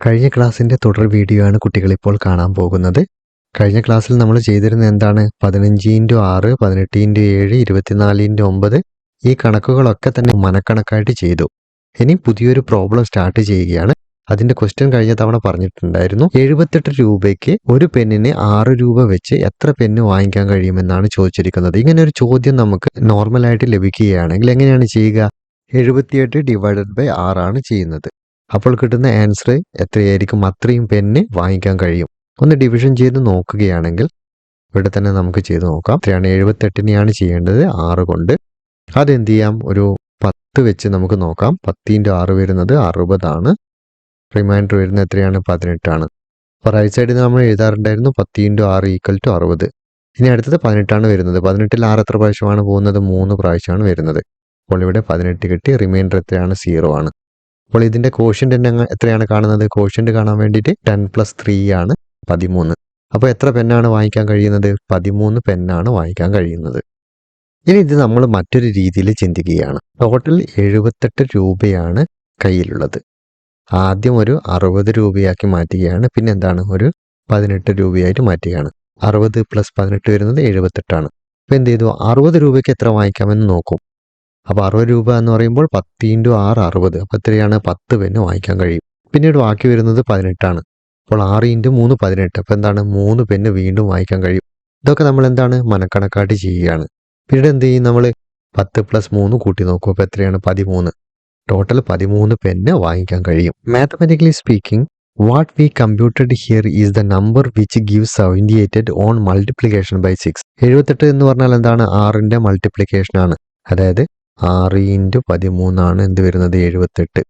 കഴിഞ്ഞ ക്ലാസ്സിന്റെ തുടർ വീഡിയോ ആണ് കുട്ടികൾ ഇപ്പോൾ കാണാൻ പോകുന്നത്. കഴിഞ്ഞ ക്ലാസ്സിൽ നമ്മൾ ചെയ്തിരുന്നത് എന്താണ്? 15 ഇൻറ്റു 6, 18 ഇൻറ്റു 7, 24 ഇൻറ്റു 9 ഈ കണക്കുകളൊക്കെ തന്നെ മനക്കണക്കായിട്ട് ചെയ്തു. ഇനി പുതിയൊരു പ്രോബ്ലം സ്റ്റാർട്ട് ചെയ്യുകയാണ്. അതിന്റെ ക്വസ്റ്റ്യൻ കഴിഞ്ഞ തവണ പറഞ്ഞിട്ടുണ്ടായിരുന്നു. 78 രൂപയ്ക്ക് ഒരു പെന്നിന് 6 രൂപ വെച്ച് എത്ര പെന്ന് വാങ്ങിക്കാൻ കഴിയുമെന്നാണ് ചോദിച്ചിരിക്കുന്നത്. ഇങ്ങനെ ഒരു ചോദ്യം നമുക്ക് നോർമലായിട്ട് ലഭിക്കുകയാണെങ്കിൽ എങ്ങനെയാണ് ചെയ്യുക? 78 ഡിവൈഡഡ് ബൈ 6 ആണ് ചെയ്യുന്നത്. അപ്പോൾ കിട്ടുന്ന ആൻസർ എത്രയായിരിക്കും? അത്രയും പെന്ന് വാങ്ങിക്കാൻ കഴിയും. ഒന്ന് ഡിവിഷൻ ചെയ്ത് നോക്കുകയാണെങ്കിൽ ഇവിടെ തന്നെ നമുക്ക് ചെയ്ത് നോക്കാം. എത്രയാണ്? 78നെയാണ് ചെയ്യേണ്ടത് 6 കൊണ്ട്. അതെന്ത് ചെയ്യാം? ഒരു 10 വെച്ച് നമുക്ക് നോക്കാം. 10 ഇൻറ്റു 6 വരുന്നത് 60 ആണ്. റിമൈൻഡർ വരുന്നത് എത്രയാണ്? 18 ആണ്. അപ്പോൾ റൈറ്റ് സൈഡിൽ നമ്മൾ എഴുതാറുണ്ടായിരുന്നു 10 ഇൻറ്റു 6 ഈക്വൽ ടു 60. ഇനി അടുത്തത് 18 ആണ് വരുന്നത്. 18ൽ 6 എത്ര പ്രാവശ്യമാണ് പോകുന്നത്? 3 പ്രാവശ്യമാണ് വരുന്നത്. അപ്പോൾ ഇവിടെ 18 കിട്ടി. റിമൈൻഡർ എത്രയാണ്? 0 ആണ്. അപ്പോൾ ഇതിന്റെ കോഷ്യന്റ് എത്രയാണ് കാണുന്നത്? കോഷ്യന്റ് കാണാൻ വേണ്ടിയിട്ട് 10 + 3 ആണ് 13. അപ്പോൾ എത്ര പെന്നാണ് വാങ്ങിക്കാൻ കഴിയുന്നത്? 13 പെന്നാണ് വാങ്ങിക്കാൻ കഴിയുന്നത്. ഇനി ഇത് നമ്മൾ മറ്റൊരു രീതിയിൽ ചിന്തിക്കുകയാണ്. ടോട്ടൽ 78 രൂപയാണ് കയ്യിലുള്ളത്. ആദ്യം ഒരു 60 രൂപയാക്കി മാറ്റുകയാണ്. പിന്നെ എന്താണ്? ഒരു 18 രൂപയായിട്ട് മാറ്റുകയാണ്. 60 + 18 വരുന്നത് 78 ആണ്. അപ്പോൾ എന്ത് ചെയ്തു? 60 രൂപയ്ക്ക് എത്ര വാങ്ങിക്കാമെന്ന് നോക്കും. അപ്പോൾ 60 രൂപ എന്ന് പറയുമ്പോൾ 10 ഇൻറ്റു 6 60. അപ്പോൾ എത്രയാണ്? 10 പെന്ന് വാങ്ങിക്കാൻ കഴിയും. പിന്നീട് ബാക്കി വരുന്നത് 18 ആണ്. അപ്പോൾ 6 ഇൻറ്റു 3 18. അപ്പോൾ എന്താണ്? 3 പെന്ന് വീണ്ടും വാങ്ങിക്കാൻ കഴിയും. ഇതൊക്കെ നമ്മൾ എന്താണ്? മനക്കണക്കായിട്ട് ചെയ്യുകയാണ്. പിന്നീട് എന്ത് ചെയ്യും? നമ്മൾ 10 + 3 കൂട്ടി നോക്കും. അപ്പോൾ എത്രയാണ്? 13. ടോട്ടൽ 13 പെന്ന് വാങ്ങിക്കാൻ കഴിയും. Mathematically speaking, what we computed here is the number which gives 78 on multiplication by 6. 78 എന്ന് പറഞ്ഞാൽ എന്താണ്? 6ന്റെ മൾട്ടിപ്ലിക്കേഷൻ ആണ്. അതായത് 6 ഇൻറ്റു 13 ആണ് എന്ത് വരുന്നത്? 78.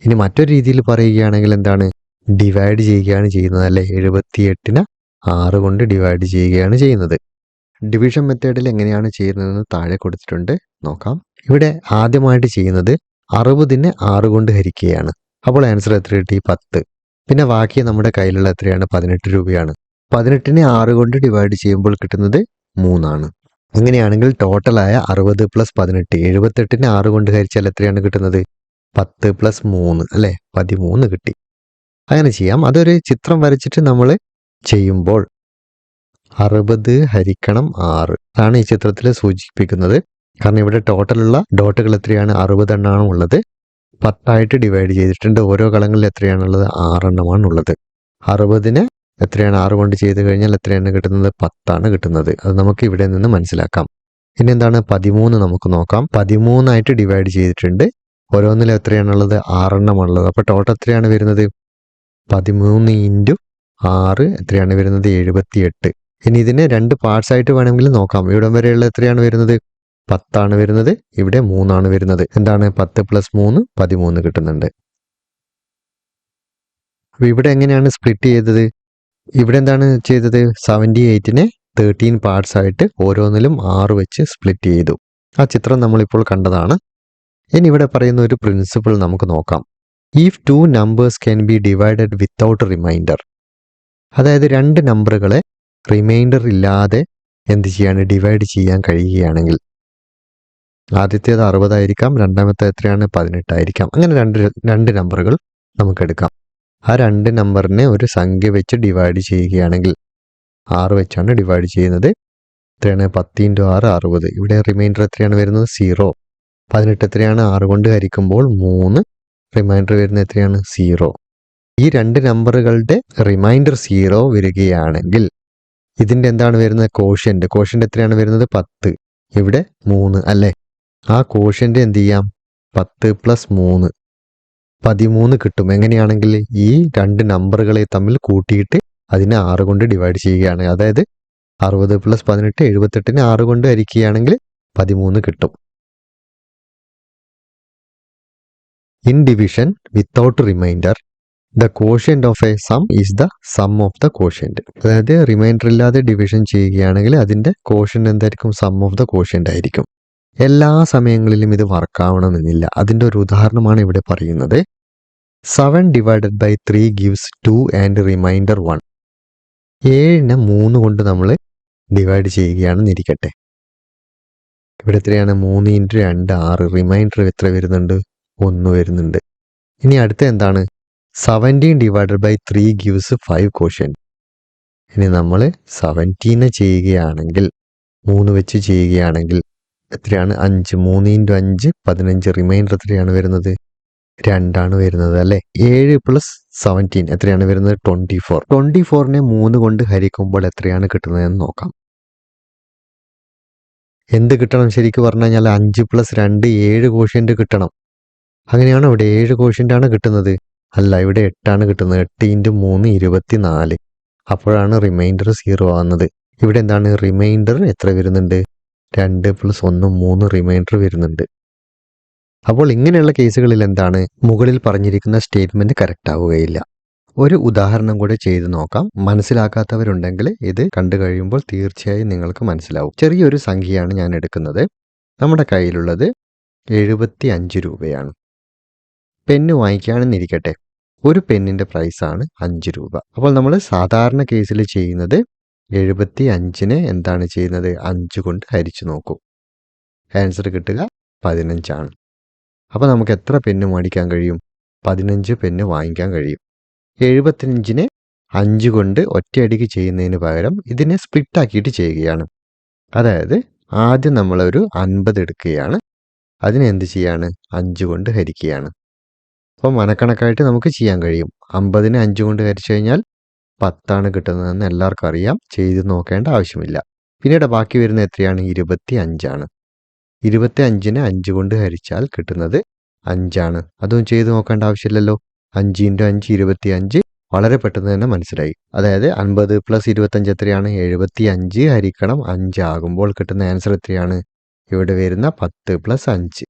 ഇനി മറ്റൊരു രീതിയിൽ പറയുകയാണെങ്കിൽ എന്താണ്? ഡിവൈഡ് ചെയ്യുകയാണ് ചെയ്യുന്നത് അല്ലേ? 78നെ 6 കൊണ്ട് ഡിവൈഡ് ചെയ്യുകയാണ് ചെയ്യുന്നത്. ഡിവിഷൻ മെത്തേഡിൽ എങ്ങനെയാണ് ചെയ്യുന്നതെന്ന് താഴെ കൊടുത്തിട്ടുണ്ട്, നോക്കാം. ഇവിടെ ആദ്യമായിട്ട് ചെയ്യുന്നത് 60നെ 6 കൊണ്ട് ഹരിക്കുകയാണ്. അപ്പോൾ ആൻസർ എത്ര കിട്ടി? 10. പിന്നെ ബാക്കി നമ്മുടെ കയ്യിലുള്ള എത്രയാണ്? 18 രൂപയാണ്. 18നെ 6 കൊണ്ട് ഡിവൈഡ് ചെയ്യുമ്പോൾ കിട്ടുന്നത് 3 ആണ്. അങ്ങനെയാണെങ്കിൽ ടോട്ടലായ 60 + 18, 78നെ 6 കൊണ്ട് ഹരിച്ചാൽ എത്രയാണ് കിട്ടുന്നത്? 10 + 3 അല്ലേ? 13 കിട്ടി. അങ്ങനെ ചെയ്യാം. അതൊരു ചിത്രം വരച്ചിട്ട് നമ്മൾ ചെയ്യുമ്പോൾ 60 ഹരിക്കണം 6 ആണ് ഈ ചിത്രത്തിൽ സൂചിപ്പിക്കുന്നത്. കാരണം ഇവിടെ ടോട്ടലുള്ള ഡോട്ടുകൾ എത്രയാണ്? 60 എണ്ണമാണ് ഉള്ളത്. 10 ഡിവൈഡ് ചെയ്തിട്ടുണ്ട്. ഓരോ കളങ്ങളിൽ എത്രയാണുള്ളത്? 6 എണ്ണമാണ് ഉള്ളത്. 60നെ എത്രയാണ്? 6 കൊണ്ട് ചെയ്ത് കഴിഞ്ഞാൽ എത്രയാണ് കിട്ടുന്നത്? 10 കിട്ടുന്നത്. അത് നമുക്ക് ഇവിടെ നിന്ന് മനസ്സിലാക്കാം. ഇനി എന്താണ്? 13 നമുക്ക് നോക്കാം. 13 ഡിവൈഡ് ചെയ്തിട്ടുണ്ട്. ഓരോന്നിലും എത്രയാണുള്ളത്? 6 എണ്ണമാണുള്ളത്. അപ്പോൾ ടോട്ടൽ എത്രയാണ് വരുന്നത്? 13 ഇൻറ്റു 6 എത്രയാണ് വരുന്നത്? 78. ഇനി ഇതിനെ 2 പാർട്സ് ആയിട്ട് വേണമെങ്കിൽ നോക്കാം. ഇവിടം വരെയുള്ള എത്രയാണ് വരുന്നത്? 10 ആണ് വരുന്നത്. ഇവിടെ 3 ആണ് വരുന്നത്. എന്താണ്? 10 + 3 13 കിട്ടുന്നുണ്ട്. അപ്പോൾ ഇവിടെ എങ്ങനെയാണ് സ്പ്ലിറ്റ് ചെയ്തത്? ഇവിടെ എന്താണ് ചെയ്തത്? 78നെ 13 പാർട്സ് ആയിട്ട് ഓരോന്നിലും 6 വെച്ച് സ്പ്ലിറ്റ് ചെയ്തു. ആ ചിത്രം നമ്മളിപ്പോൾ കണ്ടതാണ്. ഇനി ഇവിടെ പറയുന്ന ഒരു പ്രിൻസിപ്പിൾ നമുക്ക് നോക്കാം. If 2 numbers can be divided without remainder, അതായത് 2 നമ്പറുകളെ റിമൈൻഡർ ഇല്ലാതെ എന്ത് ചെയ്യാണ്? ഡിവൈഡ് ചെയ്യാൻ കഴിയുകയാണെങ്കിൽ, ആദ്യത്തേത് 60 ആയിരിക്കാം, രണ്ടാമത്തെ എത്രയാണ്? 18 ആയിരിക്കാം. അങ്ങനെ രണ്ട് നമ്പറുകൾ നമുക്ക് എടുക്കാം. ആ 2 നമ്പറിനെ ഒരു സംഖ്യ വെച്ച് ഡിവൈഡ് ചെയ്യുകയാണെങ്കിൽ 6 വെച്ചാണ് ഡിവൈഡ് ചെയ്യുന്നത്. എത്രയാണ്? 10 ഇൻറ്റു 6 60. ഇവിടെ റിമൈൻഡർ എത്രയാണ് വരുന്നത്? 0. 18 എത്രയാണ്? 6 കൊണ്ട് ഹരിക്കുമ്പോൾ 3. റിമൈൻഡർ വരുന്നത് എത്രയാണ്? 0. ഈ 2 നമ്പറുകളുടെ റിമൈൻഡർ 0 വരികയാണെങ്കിൽ ഇതിൻ്റെ എന്താണ് വരുന്നത്? കോഷ്യന്റ്. കോഷ്യന്റ് എത്രയാണ് വരുന്നത്? 10. ഇവിടെ 3 അല്ലേ? ആ കോഷ്യന്റ് എന്ത് ചെയ്യാം? 10 + 3 13 കിട്ടും. എങ്ങനെയാണെങ്കിൽ ഈ 2 നമ്പറുകളെ തമ്മിൽ കൂട്ടിയിട്ട് അതിനെ 6 കൊണ്ട് ഡിവൈഡ് ചെയ്യുകയാണ്. അതായത് 60 + 18 78നെ 6 കൊണ്ട് ഹരിക്കുകയാണെങ്കിൽ 13 കിട്ടും. In division without remainder, the quotient of a sum is the sum of the quotient. അതായത് റിമൈൻഡർ ഇല്ലാതെ ഡിവിഷൻ ചെയ്യുകയാണെങ്കിൽ അതിന്റെ കോഷ്യന്റ് എന്തായിരിക്കും? സം ഓഫ് ദ കോഷ്യന്റ് ആയിരിക്കും. എല്ലാ സമയങ്ങളിലും ഇത് വർക്കാവണമെന്നില്ല. അതിന്റെ ഒരു ഉദാഹരണമാണ് ഇവിടെ പറയുന്നത്. 7 divided by 3 gives 2 and remainder 1. 7നെ 3 കൊണ്ട് നമ്മൾ ഡിവൈഡ് ചെയ്യുകയാണെന്ന് ഇരിക്കട്ടെ. ഇവിടെ എത്രയാണ്? 3 ഇൻറ്റു 2 6. റിമൈൻഡർ എത്ര വരുന്നുണ്ട്? 1 വരുന്നുണ്ട്. ഇനി അടുത്ത എന്താണ്? 17/3 gives 5 quotient. ഇനി നമ്മൾ 17 ചെയ്യുകയാണെങ്കിൽ 3 വെച്ച് ചെയ്യുകയാണെങ്കിൽ എത്രയാണ് 5 3 × 5 15 റിമൈൻഡർ എത്രയാണ് വരുന്നത് 2 വരുന്നത് അല്ലേ 7 + 17 എത്രയാണ് വരുന്നത് 24. 24നെ 3 കൊണ്ട് ഹരിക്കുമ്പോൾ എത്രയാണ് കിട്ടുന്നതെന്ന് നോക്കാം. എന്ത് കിട്ടണം ശരിക്കും പറഞ്ഞു കഴിഞ്ഞാൽ 5 + 2 7 കോഷ്യന്റ് കിട്ടണം. അങ്ങനെയാണോ ഇവിടെ 7 കോഷ്യന്റ് ആണ് കിട്ടുന്നത്? അല്ല, ഇവിടെ 8 കിട്ടുന്നത്. 8 × 3 24. അപ്പോഴാണ് റിമൈൻഡർ 0 ആവുന്നത്. ഇവിടെ എന്താണ് റിമൈൻഡർ എത്ര വരുന്നുണ്ട് 2 + 1 3 റിമൈൻഡർ വരുന്നുണ്ട്. അപ്പോൾ ഇങ്ങനെയുള്ള കേസുകളിൽ എന്താണ് മുകളിൽ പറഞ്ഞിരിക്കുന്ന സ്റ്റേറ്റ്മെന്റ് കറക്റ്റ് ആവുകയില്ല. ഒരു ഉദാഹരണം കൂടെ ചെയ്തു നോക്കാം. മനസ്സിലാക്കാത്തവരുണ്ടെങ്കിൽ ഇത് കണ്ടു കഴിയുമ്പോൾ തീർച്ചയായും നിങ്ങൾക്ക് മനസ്സിലാവും. ചെറിയൊരു സംഖ്യയാണ് ഞാൻ എടുക്കുന്നത്. നമ്മുടെ കയ്യിലുള്ളത് 75 രൂപയാണ്. പെന്ന് വാങ്ങിക്കുകയാണെന്നിരിക്കട്ടെ. ഒരു പെന്നിന്റെ പ്രൈസാണ് 5 രൂപ. അപ്പോൾ നമ്മൾ സാധാരണ കേസിൽ ചെയ്യുന്നത് 75നെ എന്താണ് ചെയ്യുന്നത് 5 കൊണ്ട് ഹരിച്ചു നോക്കൂ. ആൻസർ കിട്ടുക 15 ആണ്. അപ്പോൾ നമുക്ക് എത്ര പെന്ന് മേടിക്കാൻ കഴിയും? 15 പെന്ന് വാങ്ങിക്കാൻ കഴിയും. 75നെ 5 കൊണ്ട് ഒറ്റയടിക്ക് ചെയ്യുന്നതിന് പകരം ഇതിനെ സ്പ്ലിറ്റ് ആക്കിയിട്ട് ചെയ്യുകയാണ്. അതായത് ആദ്യം നമ്മളൊരു 50 എടുക്കുകയാണ്. അതിനെ എന്ത് ചെയ്യാണ് 5 കൊണ്ട് ഹരിക്കുകയാണ്. അപ്പോൾ മനക്കണക്കായിട്ട് നമുക്ക് ചെയ്യാൻ കഴിയും. 50നെ 5 കൊണ്ട് ഹരിച്ചു കഴിഞ്ഞാൽ 10 കിട്ടുന്നതെന്ന് എല്ലാവർക്കും അറിയാം. ചെയ്ത് നോക്കേണ്ട ആവശ്യമില്ല. പിന്നീട് ബാക്കി വരുന്ന എത്രയാണ് 25 25നെ 5 കൊണ്ട് ഹരിച്ചാൽ കിട്ടുന്നത് 5. അതും ചെയ്ത് നോക്കേണ്ട ആവശ്യമില്ലല്ലോ. 5 × 5 25 വളരെ പെട്ടെന്ന് തന്നെ മനസ്സിലായി. അതായത് 50 + 25 എത്രയാണ് 75 ഹരിക്കണം 5 ആകുമ്പോൾ കിട്ടുന്ന ആൻസർ എത്രയാണ്? ഇവിടെ വരുന്ന 10 + 5.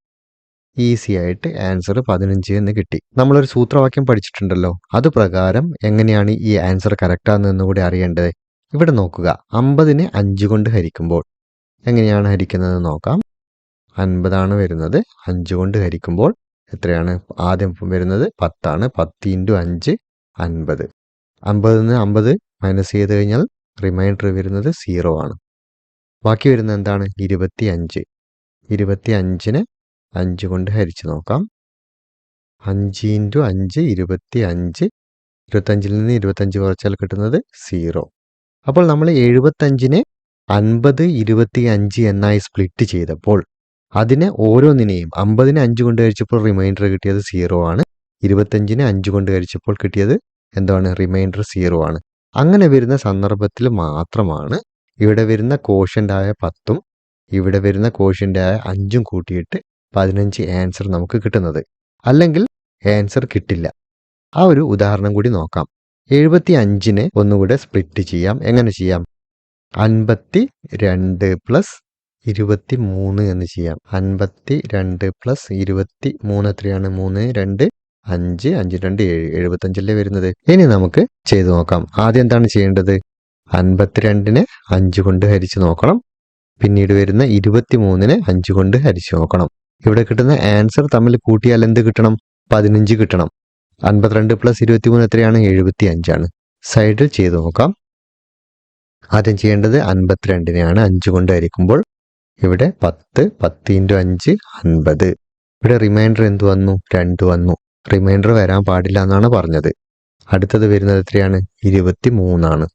ഈസി ആയിട്ട് ആൻസർ 15 എന്ന് കിട്ടി. നമ്മളൊരു സൂത്രവാക്യം പഠിച്ചിട്ടുണ്ടല്ലോ. അത് പ്രകാരം എങ്ങനെയാണ് ഈ ആൻസർ കറക്റ്റാണെന്ന് കൂടി അറിയേണ്ടത്. ഇവിടെ നോക്കുക, 50നെ 5 കൊണ്ട് ഹരിക്കുമ്പോൾ എങ്ങനെയാണ് ഹരിക്കുന്നത് നോക്കാം. 50 വരുന്നത്. 5 കൊണ്ട് ഹരിക്കുമ്പോൾ എത്രയാണ് ആദ്യം വരുന്നത് 10. 10 × 5 50. 50ന്ന് 50 മൈനസ് ചെയ്ത് കഴിഞ്ഞാൽ റിമൈൻഡർ വരുന്നത് 0 ആണ്. ബാക്കി വരുന്നത് എന്താണ് 25. 25നെ 5 കൊണ്ട് ഹരിച്ച് നോക്കാം. 5 × 5 25. 25ൽ നിന്ന് 25 കുറച്ചാൽ കിട്ടുന്നത് 0. അപ്പോൾ നമ്മൾ 75നെ 50 25 എന്നായി സ്പ്ലിറ്റ് ചെയ്തപ്പോൾ അതിനെ ഓരോന്നിനെയും 50നെ 5 കൊണ്ട് ഹരിച്ചപ്പോൾ റിമൈൻഡർ കിട്ടിയത് 0 ആണ്. 25നെ 5 കൊണ്ട് ഹരിച്ചപ്പോൾ കിട്ടിയത് എന്താണ് റിമൈൻഡർ 0 ആണ്. അങ്ങനെ വരുന്ന സന്ദർഭത്തിൽ മാത്രമാണ് ഇവിടെ വരുന്ന കോഷ്യൻ്റായ 10ഉം ഇവിടെ വരുന്ന കോഷ്യൻ്റായ 5ഉം കൂട്ടിയിട്ട് 15 ആൻസർ നമുക്ക് കിട്ടുന്നത്. അല്ലെങ്കിൽ ആൻസർ കിട്ടില്ല. ആ ഒരു ഉദാഹരണം കൂടി നോക്കാം. 75നെ ഒന്നുകൂടെ സ്പ്ലിറ്റ് ചെയ്യാം. എങ്ങനെ ചെയ്യാം? 52 + 23 എന്ന് ചെയ്യാം. 52 + 23 എത്രയാണ്? 3 2 5 5 2 7 75 വരുന്നത്. ഇനി നമുക്ക് ചെയ്തു നോക്കാം. ആദ്യം എന്താണ് ചെയ്യേണ്ടത്? 52നെ 5 കൊണ്ട് ഹരിച്ച് നോക്കണം. പിന്നീട് വരുന്ന 23നെ 5 കൊണ്ട് ഹരിച്ച് നോക്കണം. ഇവിടെ കിട്ടുന്ന ആൻസർ തമ്മിൽ കൂട്ടിയാൽ എന്ത് കിട്ടണം? 15 കിട്ടണം. 52 + 23 എത്രയാണ്? 75 സൈഡിൽ ചെയ്തു നോക്കാം. ആദ്യം ചെയ്യേണ്ടത് 52നെയാണ് 5 കൊണ്ട് ഹരിക്കുമ്പോൾ ഇവിടെ 10 10 × 5 50. ഇവിടെ റിമൈൻഡർ എന്ത് വന്നു? 2 വന്നു. റിമൈൻഡർ വരാൻ പാടില്ല എന്നാണ് പറഞ്ഞത്. അടുത്തത് വരുന്നത് എത്രയാണ്? 23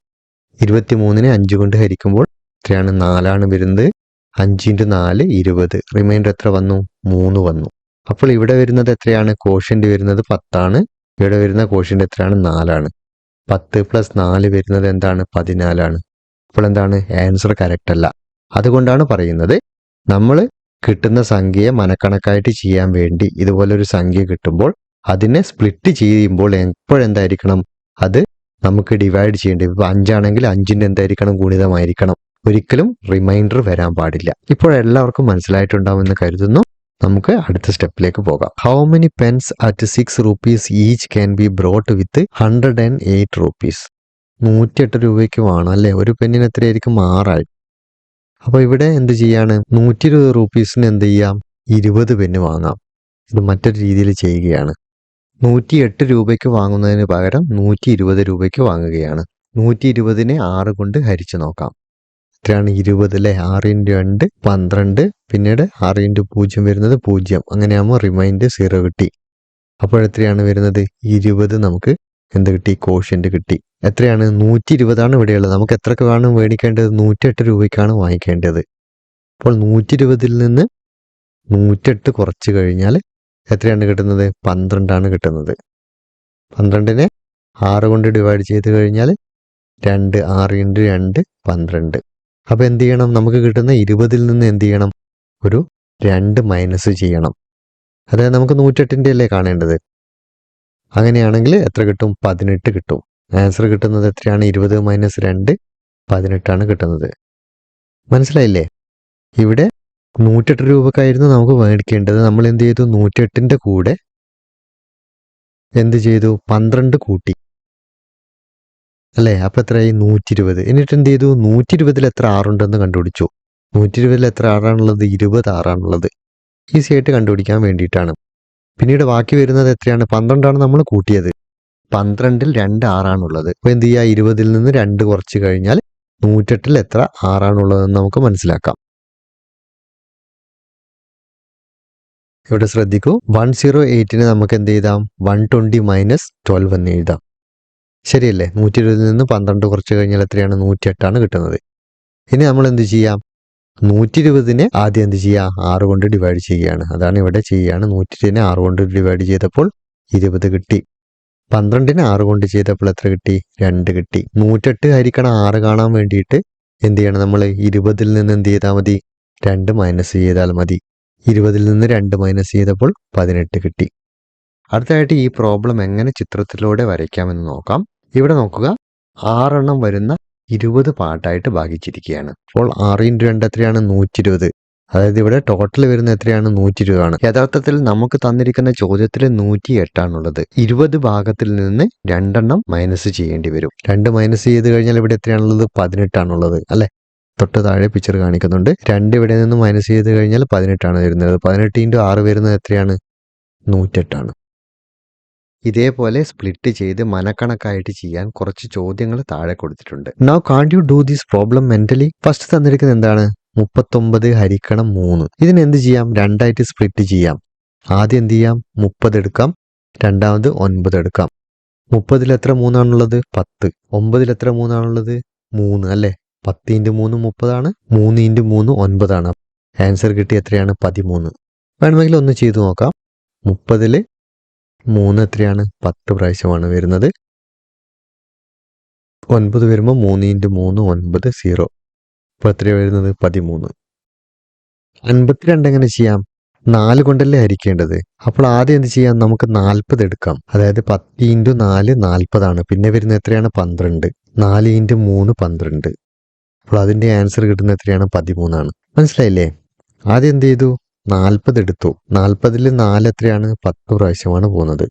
23നെ 5 കൊണ്ട് ഹരിക്കുമ്പോൾ എത്രയാണ്? 4 വരുന്നത്. 5 × 4 20. റിമൈൻഡർ എത്ര വന്നു? 3 വന്നു. അപ്പോൾ ഇവിടെ വരുന്നത് എത്രയാണ്? കോഷ്യന്റ് വരുന്നത് 10. ഇവിടെ വരുന്ന കോഷ്യന്റ് എത്രയാണ്? 4. 10 + 4 വരുന്നത് എന്താണ്? 14. അപ്പോൾ എന്താണ് ആൻസർ കറക്റ്റ് അല്ല. അതുകൊണ്ടാണ് പറയുന്നത് നമ്മൾ കിട്ടുന്ന സംഖ്യയെ മനക്കണക്കായിട്ട് ചെയ്യാൻ വേണ്ടി ഇതുപോലൊരു സംഖ്യ കിട്ടുമ്പോൾ അതിനെ സ്പ്ലിറ്റ് ചെയ്യുമ്പോൾ എപ്പോഴെന്തായിരിക്കണം? അത് നമുക്ക് ഡിവൈഡ് ചെയ്യേണ്ടി. ഇപ്പോൾ 5 ആണെങ്കിൽ 5ന്റെ എന്തായിരിക്കണം? ഗുണിതമായിരിക്കണം. ഒരിക്കലും റിമൈൻഡർ വരാൻ പാടില്ല. ഇപ്പോൾ എല്ലാവർക്കും മനസ്സിലായിട്ടുണ്ടാവുമെന്ന് കരുതുന്നു. നമുക്ക് അടുത്ത സ്റ്റെപ്പിലേക്ക് പോകാം. How many pens at 6 rupees each can be brought with 108 rupees? 108 രൂപയ്ക്ക് വേണം അല്ലേ? ഒരു പെന്നിന് എത്രയായിരിക്കും? 6. അപ്പോൾ ഇവിടെ എന്ത് ചെയ്യാണ്? 120 rupeesന് എന്ത് ചെയ്യാം? 20 പെന്ന് വാങ്ങാം. ഇത് മറ്റൊരു രീതിയിൽ ചെയ്യുകയാണ്. 108 രൂപയ്ക്ക് വാങ്ങുന്നതിന് പകരം 120 രൂപയ്ക്ക് വാങ്ങുകയാണ്. 120നെ 6 കൊണ്ട് ഹരിച്ച് നോക്കാം. എത്രയാണ്? 20 അല്ലേ? 6 × 2 12. പിന്നീട് 6 × 0 വരുന്നത് 0. അങ്ങനെയാകുമ്പോൾ റിമൈൻഡർ 0 കിട്ടി. അപ്പോൾ എത്രയാണ് വരുന്നത്? 20 നമുക്ക് എന്ത് കിട്ടി? കോഷ്യന്റ് കിട്ടി. എത്രയാണ്? 120 ഇവിടെയുള്ളത്. നമുക്ക് എത്രക്കാണ് മേടിക്കേണ്ടത്? 108 രൂപയ്ക്കാണ് വാങ്ങിക്കേണ്ടത്. അപ്പോൾ 120 നിന്ന് 108 കുറച്ച് കഴിഞ്ഞാൽ എത്രയാണ് കിട്ടുന്നത്? 12 കിട്ടുന്നത്. 12നെ 6 കൊണ്ട് ഡിവൈഡ് ചെയ്ത് കഴിഞ്ഞാൽ 2, 6 × 2 12. അപ്പോൾ എന്ത് ചെയ്യണം? നമുക്ക് കിട്ടുന്ന 20 നിന്ന് എന്ത് ചെയ്യണം? ഒരു 2 മൈനസ് ചെയ്യണം. അതായത് നമുക്ക് 108ൻ്റെ അല്ലേ കാണേണ്ടത്. അങ്ങനെയാണെങ്കിൽ എത്ര കിട്ടും? 18 കിട്ടും. ആൻസർ കിട്ടുന്നത് എത്രയാണ്? 20 - 2 18 കിട്ടുന്നത്. മനസ്സിലായില്ലേ? ഇവിടെ 108 രൂപക്കായിരുന്നു നമുക്ക് മേടിക്കേണ്ടത്. നമ്മൾ എന്ത് ചെയ്തു? 108ൻ്റെ കൂടെ എന്ത് ചെയ്തു? 12 കൂട്ടി അല്ലേ? അപ്പം എത്രയായി? 120. എന്നിട്ട് എന്ത് ചെയ്തു? 120ൽ എത്ര ആറുണ്ടെന്ന് കണ്ടുപിടിച്ചു. 120ൽ എത്ര ആറാണുള്ളത്? 20 ആറാണുള്ളത്. ഈസി ആയിട്ട് കണ്ടുപിടിക്കാൻ വേണ്ടിയിട്ടാണ്. പിന്നീട് ബാക്കി വരുന്നത് എത്രയാണ്? 12 നമ്മൾ കൂട്ടിയത്. 12ൽ 2 ആറാണുള്ളത്. അപ്പോൾ എന്ത് ചെയ്യുക? 20ൽ നിന്ന് 2 കുറച്ച് കഴിഞ്ഞാൽ 108ൽ എത്ര ആറാണുള്ളതെന്ന് നമുക്ക് മനസ്സിലാക്കാം. ഇവിടെ ശ്രദ്ധിക്കൂ. 108ന് നമുക്ക് എന്ത് എഴുതാം? 120 - 12 എന്ന് എഴുതാം. ശരിയല്ലേ? 120ൽ നിന്ന് 12 കുറച്ച് കഴിഞ്ഞാൽ എത്രയാണ്? 108 കിട്ടുന്നത്. ഇനി നമ്മൾ എന്ത് ചെയ്യാം? 120നെ ആദ്യം എന്ത് ചെയ്യുക? 6 കൊണ്ട് ഡിവൈഡ് ചെയ്യുകയാണ്. അതാണ് ഇവിടെ ചെയ്യുകയാണ്. 120നെ 6 കൊണ്ട് ഡിവൈഡ് ചെയ്തപ്പോൾ 20 കിട്ടി. 12നെ 6 കൊണ്ട് ചെയ്തപ്പോൾ എത്ര കിട്ടി? 2 കിട്ടി. 108 ഹരിക്കണം 6 കാണാൻ വേണ്ടിയിട്ട് എന്ത് ചെയ്യണം? നമ്മൾ 20ൽ നിന്ന് എന്ത് ചെയ്താൽ മതി? 2 മൈനസ് ചെയ്താൽ മതി. 20ൽ നിന്ന് 2 മൈനസ് ചെയ്തപ്പോൾ 18 കിട്ടി. അടുത്തതായിട്ട് ഈ പ്രോബ്ലം എങ്ങനെ ചിത്രത്തിലൂടെ വരയ്ക്കാമെന്ന് നോക്കാം. ഇവിടെ നോക്കുക. 6 വരുന്ന 20 പാർട്ടായിട്ട് ഭാഗിച്ചിരിക്കുകയാണ്. അപ്പോൾ 6 × 2 എത്രയാണ്? 120. അതായത് ഇവിടെ ടോട്ടൽ വരുന്ന എത്രയാണ്? 120 ആണ്. യഥാർത്ഥത്തിൽ നമുക്ക് തന്നിരിക്കുന്ന ചോദ്യത്തിൽ 108 20 ഭാഗത്തിൽ നിന്ന് 2 മൈനസ് ചെയ്യേണ്ടി വരും. 2 മൈനസ് ചെയ്ത് കഴിഞ്ഞാൽ ഇവിടെ എത്രയാണുള്ളത്? 18 അല്ലെ? തൊട്ട് താഴെ പിക്ചർ കാണിക്കുന്നുണ്ട്. 2 ഇവിടെ നിന്ന് മൈനസ് ചെയ്ത് കഴിഞ്ഞാൽ 18 വരുന്നത്. 18 × 6 വരുന്നത് എത്രയാണ്? 108. ഇതേപോലെ സ്പ്ലിറ്റ് ചെയ്ത് മനക്കണക്കായിട്ട് ചെയ്യാൻ കുറച്ച് ചോദ്യങ്ങൾ താഴെ കൊടുത്തിട്ടുണ്ട്. നൗ കാണ്ട് you do this problem mentally? First തന്നിരിക്കുന്നത് എന്താണ്? 39 ഹരിക്കണം 3. ഇതിന് എന്ത് ചെയ്യാം? 2 ആയിട്ട് സ്പ്ലിറ്റ് ചെയ്യാം. ആദ്യം എന്ത് ചെയ്യാം? 30 എടുക്കാം. രണ്ടാമത് 9 എടുക്കാം. 30ൽ എത്ര 3 ആണുള്ളത്? 10. 9ൽ എത്ര 3 ആണുള്ളത്? 3 അല്ലേ? 10 × 3 30 3 × 3 9. ആൻസർ കിട്ടി എത്രയാണ്? 13. വേണമെങ്കിൽ ഒന്ന് ചെയ്തു നോക്കാം. 30ൽ 3 എത്രയാണ്? 10 പ്രാവശ്യമാണ് വരുന്നത്. 9 വരുമ്പോൾ 3 × 3 9 0. അപ്പോൾ എത്രയാണ് വരുന്നത്? 13. 52 എങ്ങനെ ചെയ്യാം? 4 കൊണ്ടല്ലേ ഹരിക്കേണ്ടത്. അപ്പോൾ ആദ്യം എന്ത് ചെയ്യാം? നമുക്ക് 40 എടുക്കാം. അതായത് 10 × 4 40. പിന്നെ വരുന്നത് എത്രയാണ്? 12. 4 × 3 12. അപ്പോൾ അതിൻ്റെ ആൻസർ കിട്ടുന്നത് എത്രയാണ്? 13. മനസ്സിലായില്ലേ? ആദ്യം എന്ത് ചെയ്തു? 40 എടുത്തു. 40ൽ 4 എത്രയാണ്? 10 പ്രാവശ്യമാണ് പോകുന്നത്.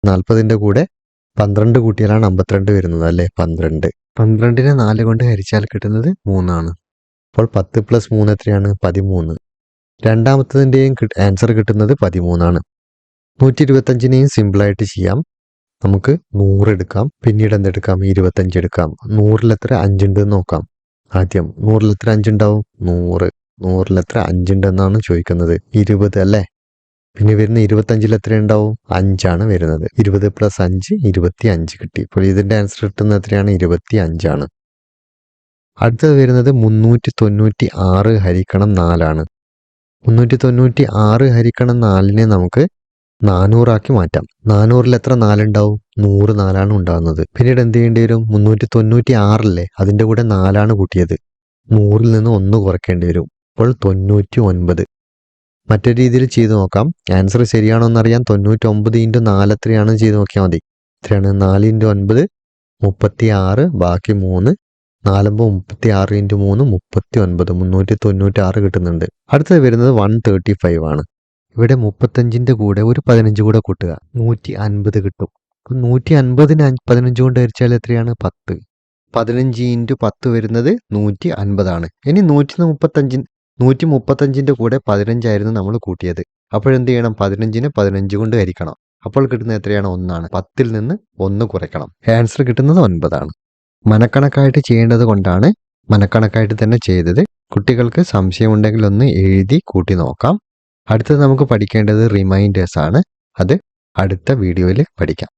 40ൻ്റെ കൂടെ 12 കൂട്ടിയാലാണ് 52 വരുന്നത് അല്ലേ? 12. 12നെ 4 കൊണ്ട് ഹരിച്ചാൽ കിട്ടുന്നത് 3. അപ്പോൾ 10 + 3 എത്രയാണ്? 13. രണ്ടാമത്തതിൻ്റെയും ആൻസർ കിട്ടുന്നത് 13. 125നെയും സിമ്പിളായിട്ട് ചെയ്യാം. നമുക്ക് 100 എടുക്കാം. പിന്നീട് എന്തെടുക്കാം? 25 എടുക്കാം. 100ൽ എത്ര 5 ഉണ്ടെന്ന് നോക്കാം. ആദ്യം 100ൽ എത്ര 5 ഉണ്ടാവും? 100. 100ൽ എത്ര 5 ഉണ്ടെന്നാണ് ചോദിക്കുന്നത്? 20 അല്ലേ? പിന്നെ വരുന്ന 25ൽ എത്ര ഉണ്ടാവും? 5 വരുന്നത്. 20 + 5 25 കിട്ടി. ഇപ്പോൾ ഇതിൻ്റെ ആൻസർ കിട്ടുന്നത് എത്രയാണ്? 25. അടുത്തത് വരുന്നത് 396 ഹരിക്കണം 4. 396 ഹരിക്കണം 4നെ നമുക്ക് 400 മാറ്റാം. 400ൽ എത്ര 4 ഉണ്ടാവും? 100 4 ഉണ്ടാകുന്നത്. പിന്നീട് എന്ത് ചെയ്യേണ്ടി വരും? 396 അതിൻ്റെ കൂടെ 4 കൂട്ടിയത്. 100ൽ നിന്ന് 1 കുറയ്ക്കേണ്ടി വരും. അപ്പോൾ 99. മറ്റൊരു രീതിയിൽ ചെയ്ത് നോക്കാം. ആൻസർ ശരിയാണോ എന്നറിയാൻ 99 × 4 എത്രയാണെന്ന് ചെയ്ത് നോക്കിയാൽ മതി. എത്രയാണ്? 4 × 9 36. ബാക്കി 3. 4 × 36 × 3 39. 396 കിട്ടുന്നുണ്ട്. അടുത്തത് വരുന്നത് 135 ആണ്. ഇവിടെ 35ൻ്റെ കൂടെ ഒരു 15 കൂടെ കൂട്ടുക. 150 കിട്ടും. 150ന് 15 കൊണ്ട് ഹരിച്ചാൽ എത്രയാണ്? 10. 15 × 10 വരുന്നത് 150. ഇനി 135ൻ്റെ കൂടെ 15 നമ്മൾ കൂട്ടിയത്. അപ്പോഴെന്ത് ചെയ്യണം? 15നെ 15 കൊണ്ട് ഹരിക്കണം. അപ്പോൾ കിട്ടുന്നത് എത്രയാണ്? 1. 10ൽ നിന്ന് 1 കുറയ്ക്കണം. ആൻസർ കിട്ടുന്നത് 9. മനക്കണക്കായിട്ട് ചെയ്യേണ്ടത് കൊണ്ടാണ് മനക്കണക്കായിട്ട് തന്നെ ചെയ്തത്. കുട്ടികൾക്ക് സംശയമുണ്ടെങ്കിൽ ഒന്ന് എഴുതി കൂട്ടി നോക്കാം. അടുത്തത് നമുക്ക് പഠിക്കേണ്ടത് റിമൈൻഡേഴ്സ് ആണ്. അത് അടുത്ത വീഡിയോയിൽ പഠിക്കാം.